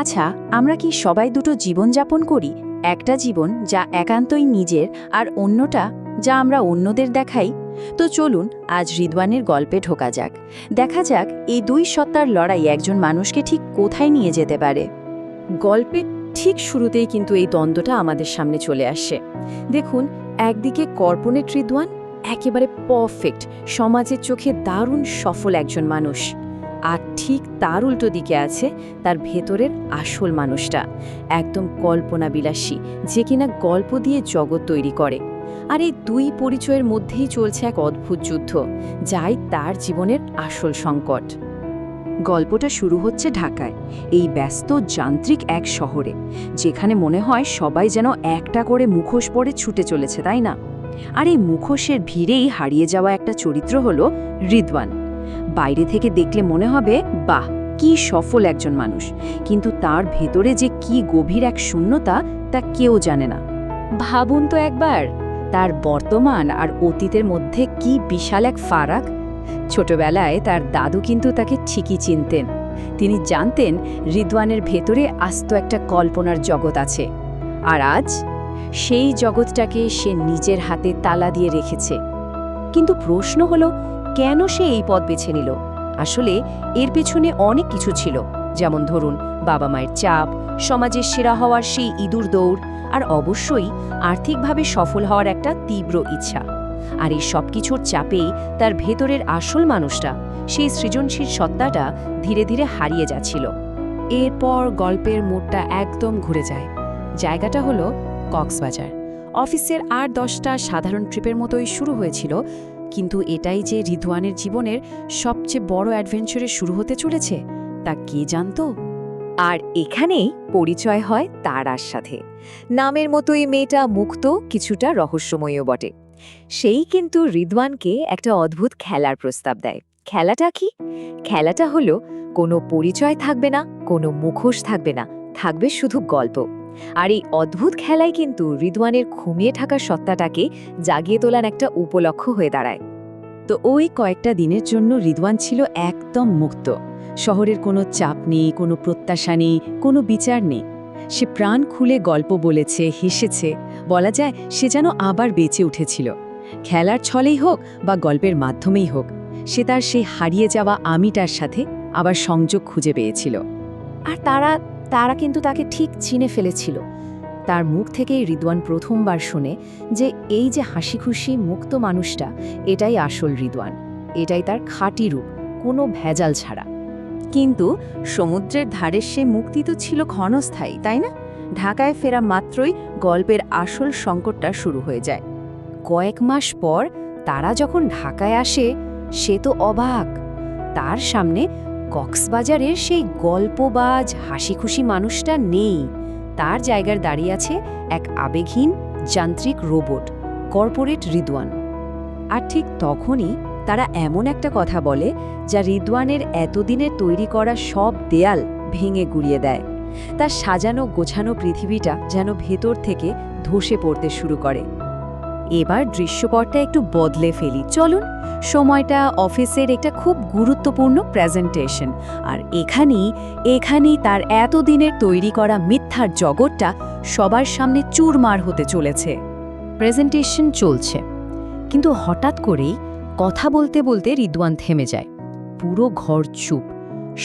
আচ্ছা, আমরা কি সবাই দুটো জীবন যাপন করি? একটা জীবন যা একান্তই নিজের, আর অন্যটা যা আমরা অন্যদের দেখাই। তো চলুন আজ রিদওয়ানের গল্পে ঢোকা যাক। দেখা যাক এই দুই সত্তার লড়াই একজন মানুষকে ঠিক কোথায় নিয়ে যেতে পারে। গল্পের ঠিক শুরুতেই কিন্তু এই দ্বন্দ্বটা আমাদের সামনে চলে আসে। দেখুন, একদিকে কর্পোরেট রিদওয়ান একেবারে পারফেক্ট, সমাজের চোখে দারুণ সফল একজন মানুষ, আর ঠিক তার উল্টো দিকে আছে তার ভেতরের আসল মানুষটা, একদম কল্পনাবিলাসী, যে কিনা গল্প দিয়ে জগৎ তৈরি করে। আর এই দুই পরিচয়ের মধ্যেই চলছে এক অদ্ভুত যুদ্ধ, যাই তার জীবনের আসল সংকট। গল্পটা শুরু হচ্ছে ঢাকায়, এই ব্যস্ত যান্ত্রিক এক শহরে, যেখানে মনে হয় সবাই যেন একটা করে মুখোশ পরে ছুটে চলেছে, তাই না? আর এই মুখোশের ভিড়েই হারিয়ে যাওয়া একটা চরিত্র হলো রিদওয়ান। বাইরে থেকে দেখলে মনে হবে বাহ, কি সফল একজন মানুষ, কিন্তু তার ভেতরে যে কি গভীর এক শূন্যতা, তা কেউ জানে না। ভাবুন তো একবার, তার বর্তমান আর অতীতের মধ্যে কি বিশাল এক ফারাক। ছোটবেলায় তার দাদু কিন্তু তাকে ঠিকই চিনতেন। তিনি জানতেন রিদওয়ানের ভেতরে আস্ত একটা কল্পনার জগৎ আছে, আর আজ সেই জগৎটাকে সে নিজের হাতে তালা দিয়ে রেখেছে। কিন্তু প্রশ্ন হলো, কেন সে এই পথ বেছে নিল? আসলে এর পেছনে অনেক কিছু ছিল, যেমন ধরুন বাবা মায়ের চাপ, সমাজের সেরা হওয়ার সেই ইঁদুর দৌড়, আর অবশ্যই আর্থিকভাবে সফল হওয়ার একটা তীব্র ইচ্ছা। আর এই সব কিছুর চাপেই তার ভেতরের আসল মানুষটা, সেই সৃজনশীল সত্তাটা ধীরে ধীরে হারিয়ে যাচ্ছিল। এরপর গল্পের মোড়টা একদম ঘুরে যায়। জায়গাটা হলো কক্সবাজার। অফিসের ৮-১০টা সাধারণ ট্রিপের মতোই শুরু হয়েছিল, কিন্তু এটাই যে রিদওয়ানের জীবনের সবচেয়ে বড় অ্যাডভেঞ্চারের শুরু হতে চলেছে, তা কে জানতো? আর এখানেই পরিচয় হয় তারার সাথে। নামের মতোই মেয়েটা মুক্ত, কিছুটা রহস্যময়ও বটে। সেই কিন্তু রিদওয়ানকে একটা অদ্ভুত খেলার প্রস্তাব দেয়। খেলাটা কি? খেলাটা হলো কোনো পরিচয় থাকবে না, কোনো মুখোশ থাকবে না, থাকবে শুধু গল্প। আর এই অদ্ভুত খেলাই কিন্তু রিদওয়ানের ঘুমিয়ে থাকা সত্তাটাকে জাগিয়ে তোলার একটা উপলক্ষ হয়ে দাঁড়ায়। তো ওই কয়েকটা দিনের জন্য রিদওয়ান ছিল একদম মুক্ত। শহরের কোনো চাপ নেই, কোনো প্রত্যাশা নেই, কোনো বিচার নেই। সে প্রাণ খুলে গল্প বলেছে, হেসেছে, বলা যায় সে যেন আবার বেঁচে উঠেছিল। খেলার ছলেই হোক বা গল্পের মাধ্যমেই হোক, সে তার সেই হারিয়ে যাওয়া আমিটার সাথে আবার সংযোগ খুঁজে পেয়েছিল। আর তারা কিন্তু তাকে ঠিক চিনে ফেলেছিল। তার মুখ থেকেই রিদওয়ান প্রথমবার শুনে যে এই যে হাসিখুশি মুক্ত মানুষটা, এটাই আসল রিদওয়ান, এটাই তার খাঁটি রূপ, কোনো ভেজাল ছাড়া। কিন্তু সমুদ্রের ধারের সে মুক্তি তো ছিল ক্ষণস্থায়ী, তাই না? ঢাকায় ফেরা মাত্রই গল্পের আসল সংকটটা শুরু হয়ে যায়। কয়েক মাস পর তারা যখন ঢাকায় আসে, সে তো অবাক। তার সামনে কক্সবাজারের সেই গল্পবাজ হাসিখুশি মানুষটা নেই। তার জায়গার দাঁড়িয়ে আছে এক আবেগহীন যান্ত্রিক রোবট, কর্পোরেট রিদওয়ান। আর ঠিক তখনই তারা এমন একটা কথা বলে, যা রিদওয়ানের এতদিনের তৈরি করা সব দেয়াল ভেঙে গুড়িয়ে দেয়। তার সাজানো গোছানো পৃথিবীটা যেন ভেতর থেকে ধসে পড়তে শুরু করে। এবার দৃশ্যপটটা একটু বদলে ফেলি, চলুন। সময়টা অফিসের একটা খুব গুরুত্বপূর্ণ প্রেজেন্টেশন, আর এখানেই তার এতদিনের তৈরি করা মিথ্যার জগৎটা সবার সামনে চুরমার হতে চলেছে। প্রেজেন্টেশন চলছে, কিন্তু হঠাৎ করেই কথা বলতে বলতে রিদওয়ান থেমে যায়। পুরো ঘর চুপ,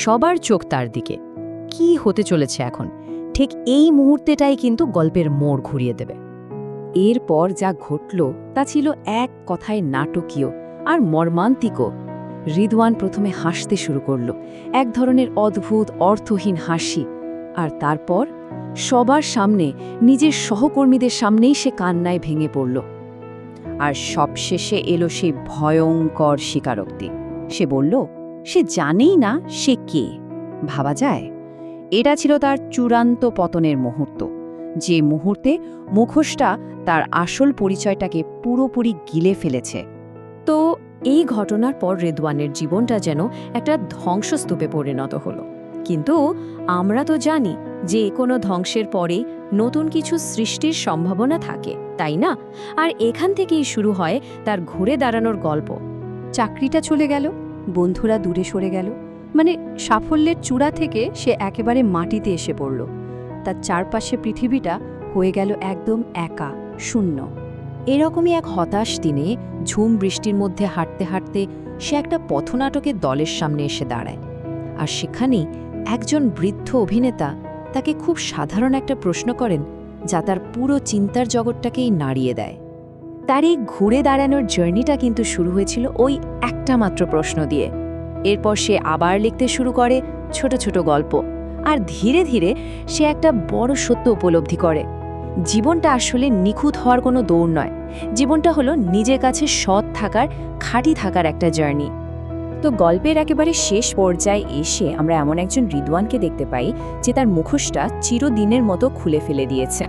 সবার চোখ তার দিকে। কি হতে চলেছে এখন? ঠিক এই মুহূর্তেটাই কিন্তু গল্পের মোড় ঘুরিয়ে দেবে। এরপর যা ঘটল তা ছিল এক কথায় নাটকীয় আর মর্মান্তিকও। রিদওয়ান প্রথমে হাসতে শুরু করল, এক ধরনের অদ্ভুত অর্থহীন হাসি, আর তারপর সবার সামনে, নিজের সহকর্মীদের সামনেই সে কান্নায় ভেঙে পড়ল। আর সবশেষে এলো সেই ভয়ঙ্কর স্বীকারোক্তি। সে বলল সে জানেই না সে কে। ভাবা যায়, এটা ছিল তার চূড়ান্ত পতনের মুহূর্ত, যে মুহূর্তে মুখোশটা তার আসল পরিচয়টাকে পুরোপুরি গিলে ফেলেছে। তো এই ঘটনার পর রিদওয়ানের জীবনটা যেন একটা ধ্বংসস্তূপে পরিণত হলো। কিন্তু আমরা তো জানি যে কোনো ধ্বংসের পরেই নতুন কিছু সৃষ্টির সম্ভাবনা থাকে, তাই না? আর এখান থেকেই শুরু হয় তার ঘুরে দাঁড়ানোর গল্প। চাকরিটা চলে গেল, বন্ধুরা দূরে সরে গেল, মানে সাফল্যের চূড়া থেকে সে একেবারে মাটিতে এসে পড়ল। তার চারপাশে পৃথিবীটা হয়ে গেল একদম একা, শূন্য। এরকমই এক হতাশ দিনে ঝুম বৃষ্টির মধ্যে হাঁটতে হাঁটতে সে একটা পথনাটকের দলের সামনে এসে দাঁড়ায়। আর সেখানেই একজন বৃদ্ধ অভিনেতা তাকে খুব সাধারণ একটা প্রশ্ন করেন, যা তার পুরো চিন্তার জগৎটাকেই নাড়িয়ে দেয়। তার এই ঘুরে দাঁড়ানোর জার্নিটা কিন্তু শুরু হয়েছিল ওই একটা মাত্র প্রশ্ন দিয়ে। এরপর সে আবার লিখতে শুরু করে ছোট ছোট গল্প, আর ধীরে ধীরে সে একটা বড় সত্য উপলব্ধি করে। জীবনটা আসলে নিখুঁত হওয়ার কোনো দৌড় নয়, জীবনটা হলো নিজের কাছে সৎ থাকার, খাঁটি থাকার একটা জার্নি। তো গল্পের একেবারে শেষ পর্যায়ে এসে আমরা এমন একজন রিদওয়ানকে দেখতে পাই যে তার মুখোশটা চিরদিনের মতো খুলে ফেলে দিয়েছে।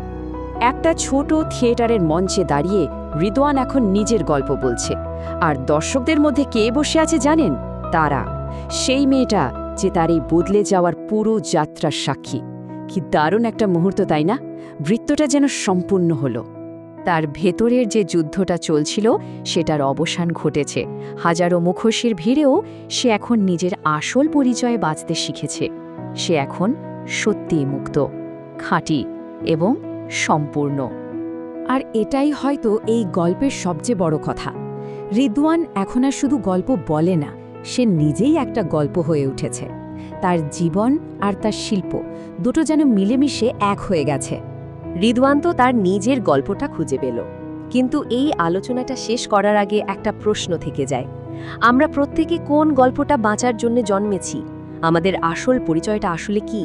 একটা ছোট থিয়েটারের মঞ্চে দাঁড়িয়ে রিদওয়ান এখন নিজের গল্প বলছে, আর দর্শকদের মধ্যে কে বসে আছে জানেন? তারা, সেই মেয়েটা যে তার এই বদলে যাওয়ার পুরো যাত্রার সাক্ষী। কি দারুণ একটা মুহূর্ত, তাই না? বৃত্তটা যেন সম্পূর্ণ হলো। তার ভেতরের যে যুদ্ধটা চলছিল সেটার অবসান ঘটেছে। হাজারো মুখোশের ভিড়েও সে এখন নিজের আসল পরিচয়ে বাঁচতে শিখেছে। সে এখন সত্যিই মুক্ত, খাঁটি এবং সম্পূর্ণ। আর এটাই হয়তো এই গল্পের সবচেয়ে বড় কথা। রিদওয়ান এখন আর শুধু গল্প বলে না, সে নিজেই একটা গল্প হয়ে উঠেছে। তার জীবন আর তার শিল্প দুটো যেন মিলেমিশে এক হয়ে গেছে। রিদওয়ান তো তার নিজের গল্পটা খুঁজে পেল, কিন্তু এই আলোচনাটা শেষ করার আগে একটা প্রশ্ন থেকে যায়। আমরা প্রত্যেকে কোন গল্পটা বাঁচার জন্য জন্মেছি? আমাদের আসল পরিচয়টা আসলে কি?